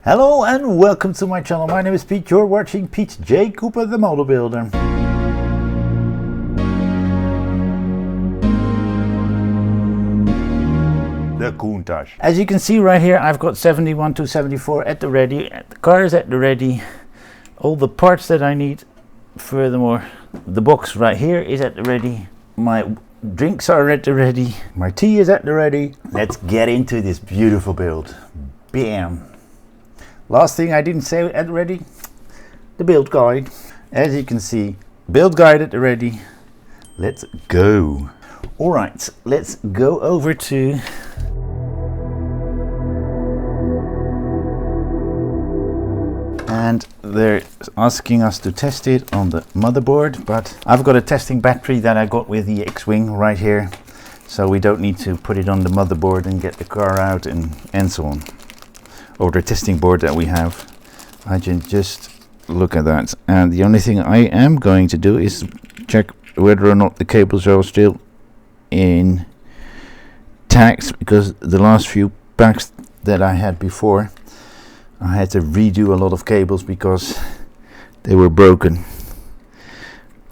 Hello and welcome to my channel. My name is Pete. You're watching Pete J. Cooper, the model builder. The Countach. As you can see right here, I've got 71 to 74 at the ready. The car is at the ready. All the parts that I need. Furthermore, the box right here is at the ready. My drinks are at the ready. My tea is at the ready. Let's get into this beautiful build. Bam! Last thing I didn't say at the ready, the build guide. As you can see, build guide at the ready. Let's go. All right, let's go over to and they're asking us to test it on the motherboard, but I've got a testing battery that I got with the X-Wing right here, so we don't need to put it on the motherboard and get the car out and so on. Or the testing board that we have. I can just look at that, and the only thing I am going to do is check whether or not the cables are still intact, because the last few packs that I had before, I had to redo a lot of cables because they were broken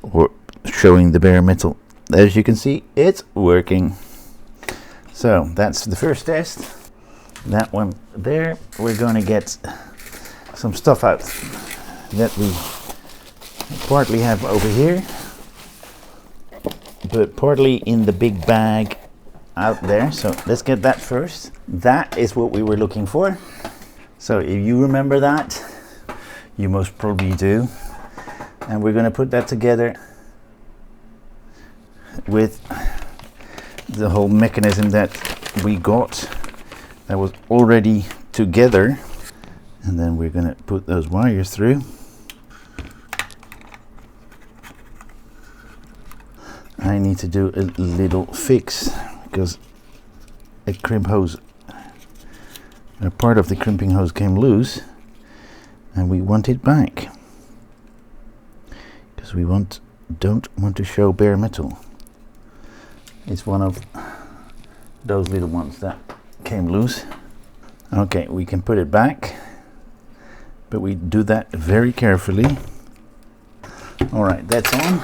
or showing the bare metal. As you can see, it's working. So that's the first test. That one there. We're going to get some stuff out that we partly have over here, but partly in the big bag out there. So let's get that first. That is what we were looking for. So if you remember that, you most probably do. And we're going to put that together with the whole mechanism that we got that was already together, and then we're going to put those wires through. I need to do a little fix because a crimp hose, a part of the crimping hose came loose, and we want it back because we don't want to show bare metal. It's one of those little ones that came loose. Okay, we can put it back, but we do that very carefully. All right, that's on.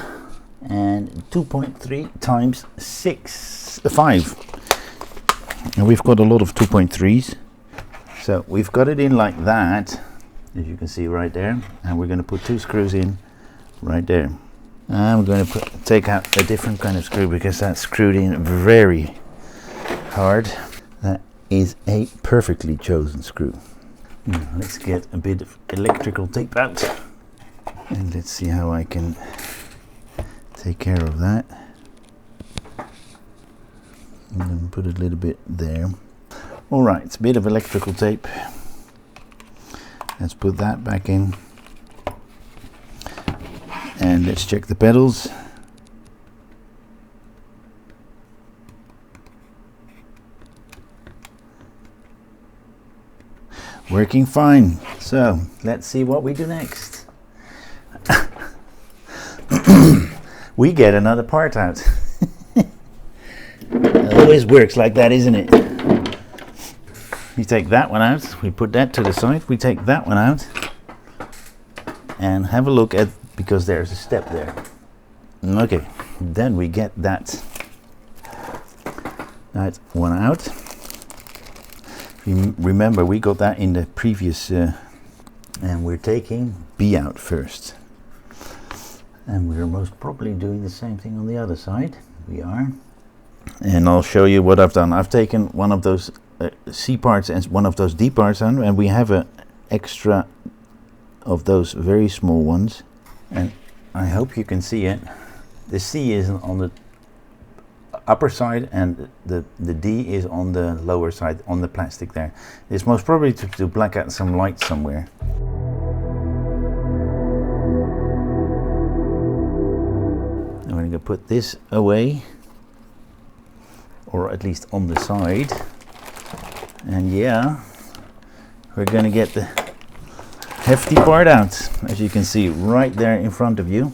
And 2.3 times 5, and we've got a lot of 2.3s, so we've got it in like that, as you can see right there, and we're going to put 2 screws in right there. I'm going to take out a different kind of screw because that's screwed in very hard. That is a perfectly chosen screw. Let's get a bit of electrical tape out, and let's see how I can take care of that. And then put a little bit there. All right, it's a bit of electrical tape. Let's put that back in, and let's check the pedals. Working fine. So let's see what we do next. We get another part out. It always works like that, isn't it? We take that one out, we put that to the side, we take that one out, and have a look at, because there's a step there. Okay, then we get that one out. Remember, we got that in the previous, and we're taking B out first. And we're most probably doing the same thing on the other side. We are. And I'll show you what I've done. I've taken one of those C parts and one of those D parts on, and we have an extra of those very small ones. And I hope you can see it. The C is on the upper side, and the D is on the lower side, on the plastic there. It's most probably to black out some light somewhere. I'm going to put this away, or at least on the side, and yeah, we're going to get the hefty part out, as you can see right there in front of you.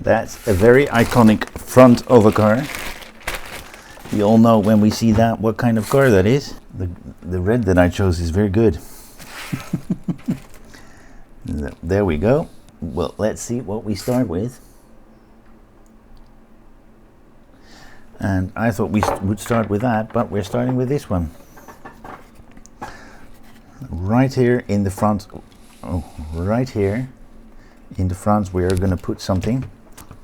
That's a very iconic front of a car. You all know when we see that what kind of car that is. The red that I chose is very good. There we go. Well, let's see what we start with. And I thought we would start with that, but we're starting with this one. Right here in the front, right here in the front, we are going to put something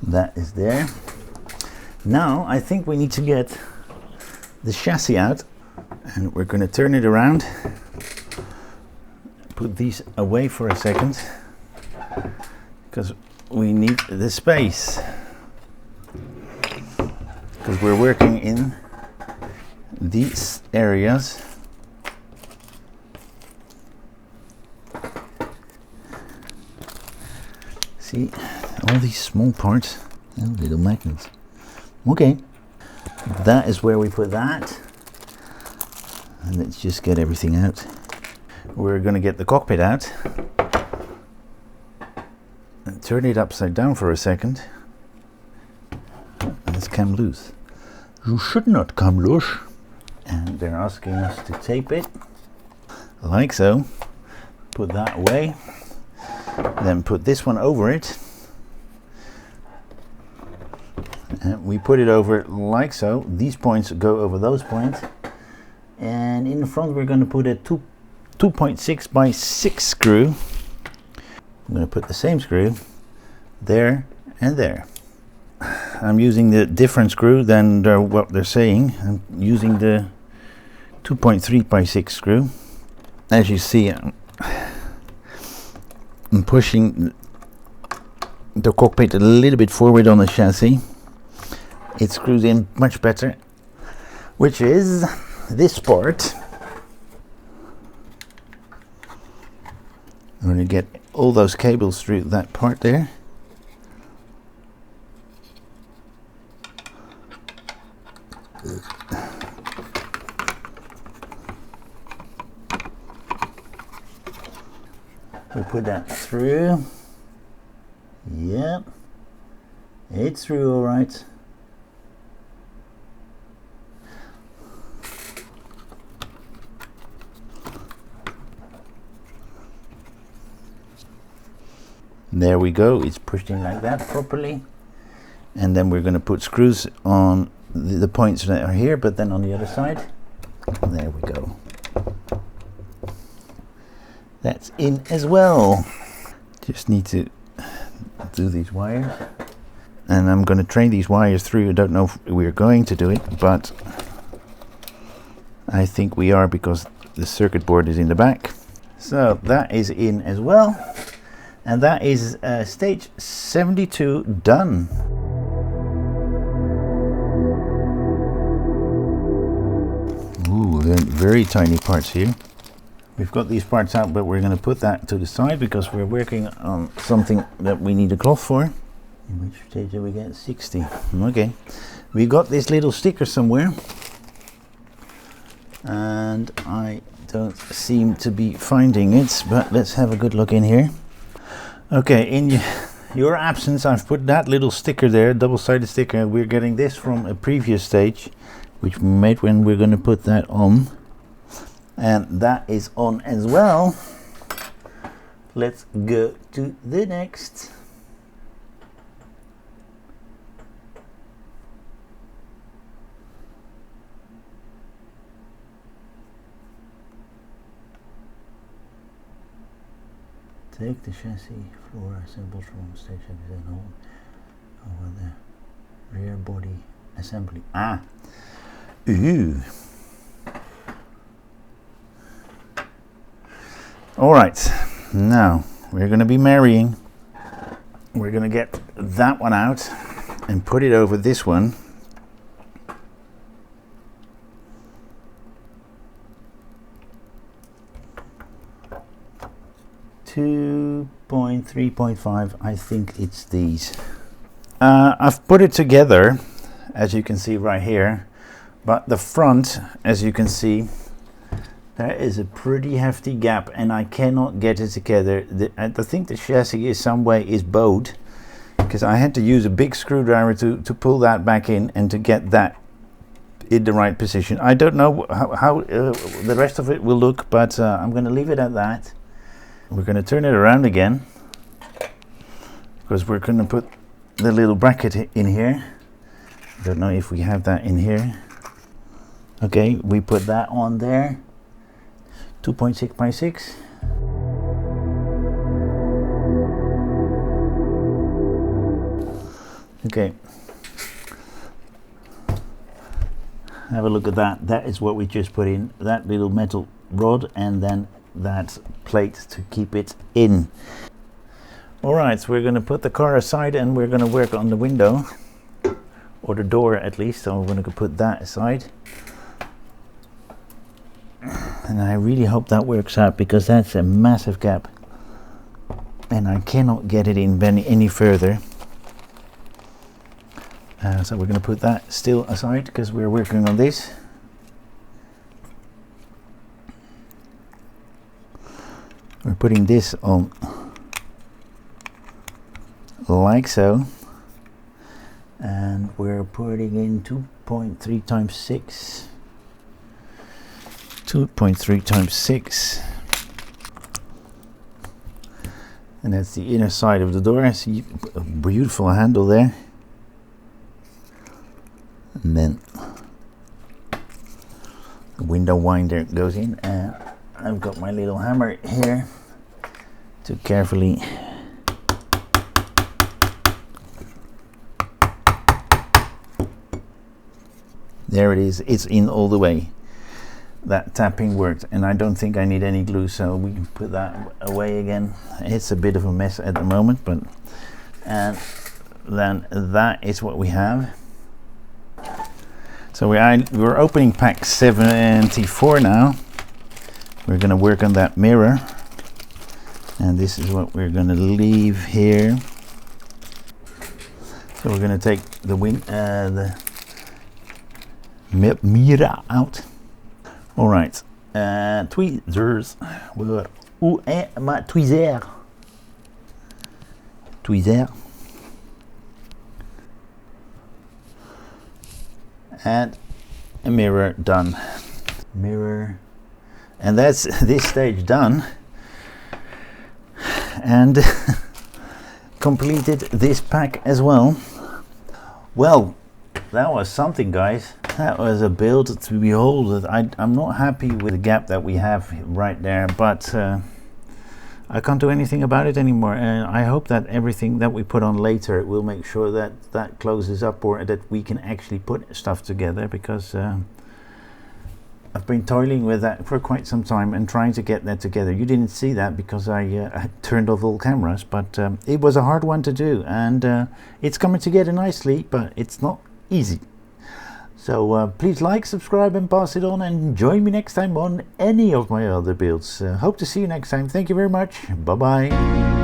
that is there. Now I think we need to get the chassis out, and we're going to turn it around, put these away for a second, because we need the space, because we're working in these areas. See, all these small parts, little magnets. Okay, that is where we put that. And let's just get everything out. We're going to get the cockpit out and turn it upside down for a second. Let's come loose. You should not come loose. And they're asking us to tape it like so. Put that away. Then put this one over it. And we put it over like so. These points go over those points. And in the front we're going to put a 2.6 by 6 screw. I'm going to put the same screw there and there. I'm using the different screw than what they're saying. I'm using the 2.3 by 6 screw. As you see, I'm pushing the cockpit a little bit forward on the chassis. It screws in much better, which is this part. I'm going to get all those cables through that part there. We put that through. Yep, it's through all right. There we go, it's pushed in like that properly. And then we're going to put screws on the points that are here, but then on the other side. There we go. That's in as well. Just need to do these wires. And I'm going to train these wires through. I don't know if we're going to do it, but I think we are, because the circuit board is in the back. So that is in as well. And that is stage 72 done. Ooh, very tiny parts here. We've got these parts out, but we're going to put that to the side because we're working on something that we need a cloth for. In which stage did we get? 60. Okay. We got this little sticker somewhere. And I don't seem to be finding it, but let's have a good look in here. Okay, in your absence, I've put that little sticker there, double-sided sticker. We're getting this from a previous stage, which we made when we're going to put that on. And that is on as well. Let's go to the next. Take the chassis floor assembled from stage and hold over the rear body assembly. Ah, ooh. All right, now we're going to be marrying. We're going to get that one out and put it over this one. Two 3.5, I think it's these. I've put it together, as you can see right here, but the front, as you can see, there is a pretty hefty gap and I cannot get it together. I think the chassis is some way is bowed, because I had to use a big screwdriver to pull that back in and to get that in the right position. I don't know how the rest of it will look, but I'm going to leave it at that. we're going to turn it around again, because we're going to put the little bracket in here. Don't know if we have that in here. Okay, we put that on there. 2.6 by 6. Okay, have a look at that. That is what we just put in, that little metal rod, and then that plate to keep it in. Alright, so we're going to put the car aside and we're going to work on the window, or the door at least. So we're going to put that aside, and I really hope that works out, because that's a massive gap and I cannot get it in any further. So we're going to put that still aside because we're working on this. We're putting this on like so, and we're putting in 2.3 times 6. 2.3 times 6, and that's the inner side of the door. I see a beautiful handle there. And then the window winder goes in, and I've got my little hammer here to carefully there it is, it's in all the way. That tapping worked, and I don't think I need any glue, so we can put that away again. It's a bit of a mess at the moment, but and then that is what we have. So we're opening pack 74 now. We're going to work on that mirror, and this is what we're going to leave here. So we're going to take the mirror out. All right, tweezers. Où est ma tweezer? Tweezer. And a mirror done. Mirror, and that's this stage done, and completed this pack as well. Well, that was something, guys. That was a build to behold. I'm not happy with the gap that we have right there, but I can't do anything about it anymore, and I hope that everything that we put on later will make sure that that closes up, or that we can actually put stuff together, because I've been toiling with that for quite some time and trying to get that together. You didn't see that because I turned off all cameras, but it was a hard one to do, and it's coming together nicely, but it's not easy. So please like, subscribe and pass it on, and join me next time on any of my other builds. Hope to see you next time. Thank you very much. Bye bye.